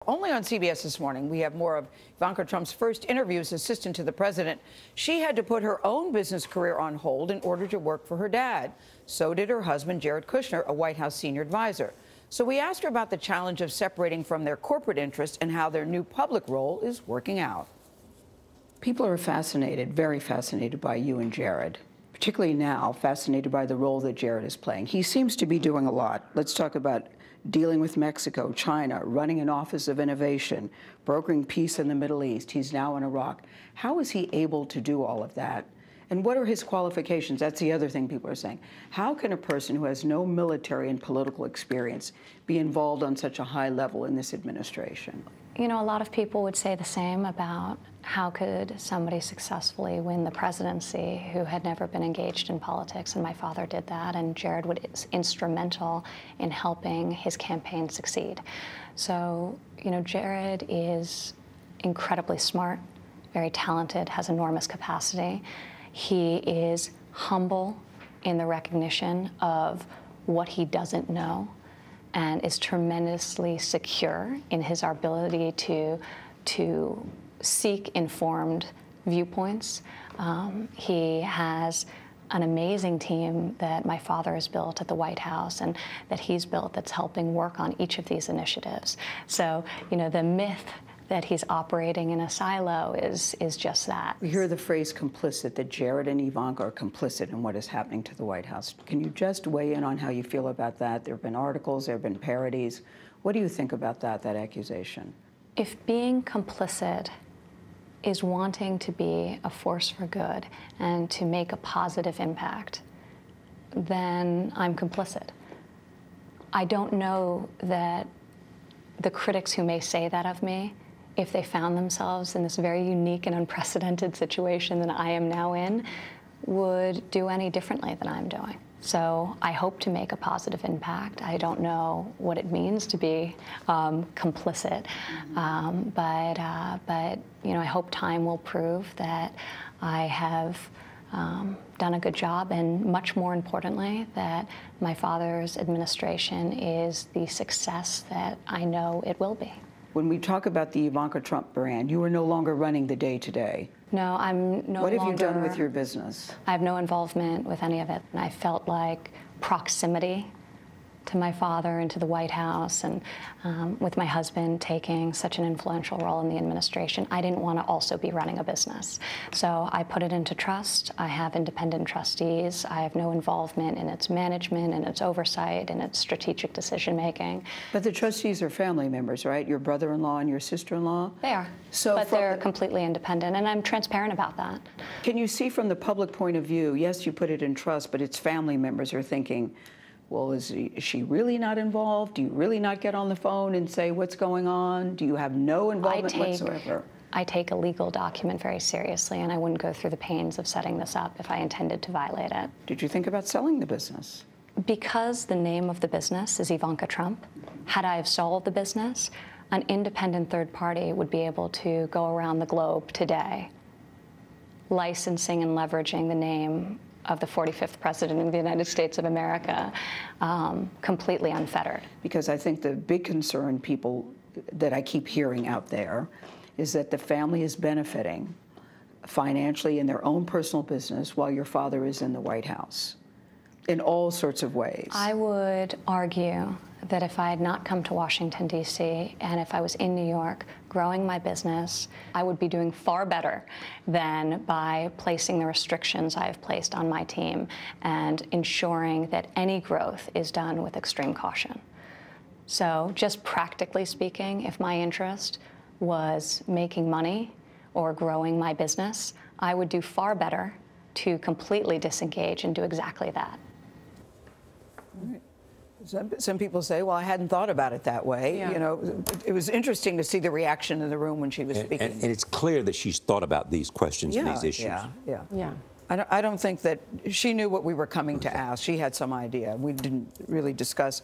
Only on CBS This Morning, we have more of Ivanka Trump's first interview as assistant to the president. She had to put her own business career on hold in order to work for her dad. So did her husband, Jared Kushner, a White House senior advisor. So we asked her about the challenge of separating from their corporate interests and how their new public role is working out. People are fascinated, very fascinated by you and Jared, particularly now, fascinated by the role that Jared is playing. He seems to be doing a lot. Let's talk about dealing with Mexico, China, running an office of innovation, brokering peace in the Middle East. He's now in Iraq. How is he able to do all of that? And what are his qualifications? That's the other thing people are saying. How can a person who has no military and political experience be involved on such a high level in this administration? You know, a lot of people would say the same about how could somebody successfully win the presidency who had never been engaged in politics, and my father did that, and Jared was instrumental in helping his campaign succeed. So, you know, Jared is incredibly smart, very talented, has enormous capacity. He is humble in the recognition of what he doesn't know, and is tremendously secure in his ability to seek informed viewpoints. He has an amazing team that my father has built at the White House and that he's built that's helping work on each of these initiatives. So, you know, the myth that he's operating in a silo is just that. We hear the phrase complicit, that Jared and Ivanka are complicit in what is happening to the White House. Can you just weigh in on how you feel about that? There have been articles, there have been parodies. What do you think about that accusation? If being complicit is wanting to be a force for good and to make a positive impact, then I'm complicit. I don't know that the critics who may say that of me, if they found themselves in this very unique and unprecedented situation that I am now in, would do any differently than I'm doing. So I hope to make a positive impact. I don't know what it means to be complicit, but you know, I hope time will prove that I have done a good job, and much more importantly, that my father's administration is the success that I know it will be. When we talk about the Ivanka Trump brand, you are no longer running the day-to-day. No, I'm no longer. What have you done with your business? I have no involvement with any of it. And I felt like proximity to my father and to the White House, and with my husband taking such an influential role in the administration, I didn't want to also be running a business. So I put it into trust. I have independent trustees. I have no involvement in its management and its oversight and its strategic decision-making. But the trustees are family members, right? Your brother-in-law and your sister-in-law? They are, but they're completely independent, and I'm transparent about that. Can you see from the public point of view, yes, you put it in trust, but its family members are thinking, well, is she really not involved? Do you really not get on the phone and say what's going on? Do you have no involvement whatsoever? I take a legal document very seriously, and I wouldn't go through the pains of setting this up if I intended to violate it. Did you think about selling the business? Because the name of the business is Ivanka Trump, had I have sold the business, an independent third party would be able to go around the globe today, licensing and leveraging the name of the 45th president of the United States of America, completely unfettered. Because I think the big concern people that I keep hearing out there is that the family is benefiting financially in their own personal business while your father is in the White House in all sorts of ways. I would argue that if I had not come to Washington, D.C., and if I was in New York growing my business, I would be doing far better than by placing the restrictions I have placed on my team and ensuring that any growth is done with extreme caution. So just practically speaking, if my interest was making money or growing my business, I would do far better to completely disengage and do exactly that. All right. Some people say, well, I hadn't thought about it that way. Yeah. You know, it was interesting to see the reaction in the room when she was speaking. And it's clear that she's thought about these questions and these issues. Yeah. I don't think that she knew what we were coming to ask. She had some idea. We didn't really discuss.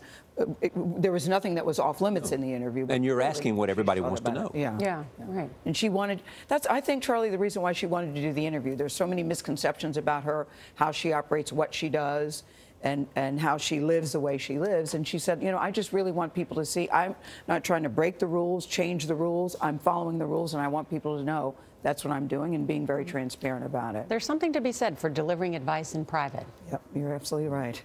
There was nothing that was off limits in the interview. And you're asking what everybody wants to know. Yeah, right. And she wanted, I think, Charlie, the reason why she wanted to do the interview. There's so many misconceptions about her, how she operates, what she does. and how she lives the way she lives. And she said, you know, I just really want people to see I'm not trying to break the rules, change the rules. I'm following the rules, and I want people to know that's what I'm doing and being very transparent about it. There's something to be said for delivering advice in private. Yep, you're absolutely right.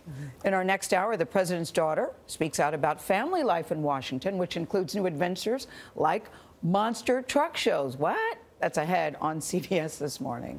In our next hour, the president's daughter speaks out about family life in Washington, which includes new adventures like monster truck shows. What? That's ahead on CBS This Morning.